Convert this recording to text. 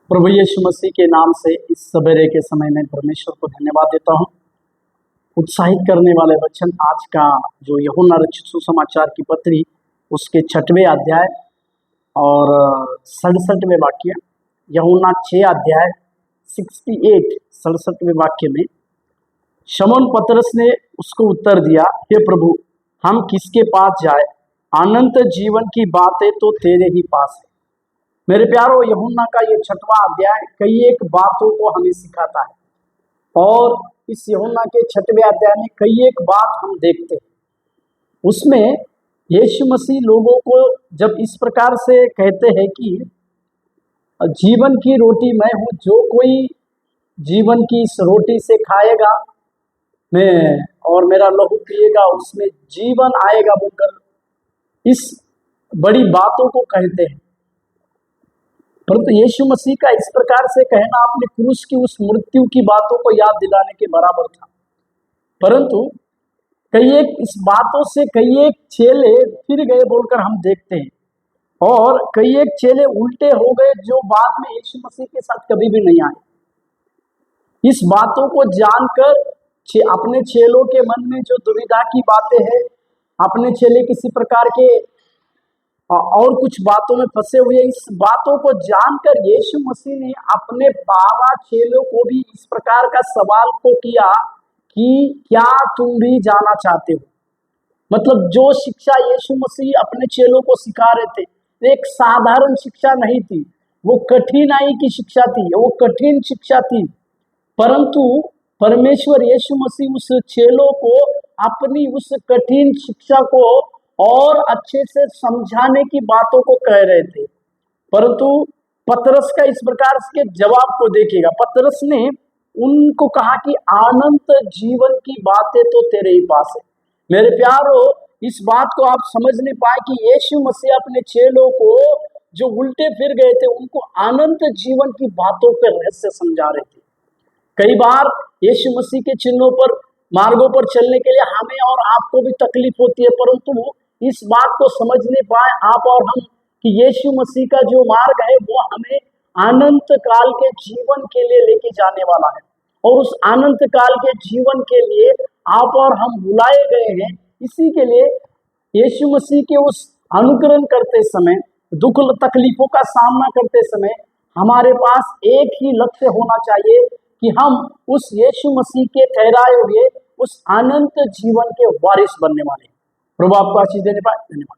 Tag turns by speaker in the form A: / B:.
A: प्रभु यीशु मसीह के नाम से इस सवेरे के समय में परमेश्वर को धन्यवाद देता हूँ। उत्साहित करने वाले वचन आज का जो यूहन्ना रचित सुसमाचार की पत्री उसके 6वें अध्याय और 67वें वाक्य, यूहन्ना 6 अध्याय 67वें वाक्य में शमौन पतरस ने उसको उत्तर दिया, हे प्रभु, हम किसके पास जाए? अनंत जीवन की बातें तो तेरे ही पास है। मेरे प्यारो, यूहन्ना का ये 6वां अध्याय कई एक बातों को हमें सिखाता है और इस यूहन्ना के 6वें अध्याय में कई एक बात हम देखते हैं। उसमें यीशु मसीह लोगों को जब इस प्रकार से कहते हैं कि जीवन की रोटी मैं हूँ, जो कोई जीवन की इस रोटी से खाएगा मैं और मेरा लहू पिएगा उसमें जीवन आएगा बोलकर इस बड़ी बातों को कहते हैं। परंतु यीशु मसीह का इस प्रकार से कहना अपने क्रूस की उस मृत्यु की बातों को याद दिलाने के बराबर था। परंतु कई एक इस बातों से कई एक चेले फिर गए बोलकर हम देखते हैं और कई एक चेले उल्टे हो गए जो बाद में यीशु मसीह के साथ कभी भी नहीं आए। इस बातों को जानकर अपने चेलों के मन में जो दुविधा की बातें हैं, अपने चेले किसी प्रकार के और कुछ बातों में फंसे हुए, इस बातों को जानकर यीशु मसीह ने अपने 12 चेलों को भी इस प्रकार का सवाल को किया कि क्या तुम भी जाना चाहते हो? मतलब जो शिक्षा यीशु मसीह अपने चेलों को सिखा रहे थे, एक साधारण शिक्षा नहीं थी, वो कठिनाई की शिक्षा थी, वो कठिन शिक्षा थी। परंतु परमेश्वर यीशु मसीह उस चेलों को अपनी उस कठिन शिक्षा को और अच्छे से समझाने की बातों को कह रहे थे। परंतु पतरस का इस प्रकार के जवाब को देखिएगा। पतरस ने उनको कहा कि अनंत जीवन की बातें तो तेरे ही पास है। मेरे प्यारो, इस बात को आप समझ नहीं पाए कि यीशु मसीह अपने चेलों को जो उल्टे फिर गए थे उनको अनंत जीवन की बातों के रहस्य समझा रहे थे। कई बार यीशु मसीह के चिन्हों पर मार्गों पर चलने के लिए हमें और आपको भी तकलीफ होती है, परंतु इस बात को समझ नहीं पाए आप और हम कि यीशु मसीह का जो मार्ग है वो हमें अनंत काल के जीवन के लिए लेके जाने वाला है और उस अनंत काल के जीवन के लिए आप और हम बुलाए गए हैं। इसी के लिए यीशु मसीह के उस अनुकरण करते समय, दुख तकलीफों का सामना करते समय हमारे पास एक ही लक्ष्य होना चाहिए कि हम उस यीशु मसीह के ठहराए हुए उस अनंत जीवन के वारिस बनने वाले हैं। प्रभु आपको आशीष देने पाए। धन्यवाद।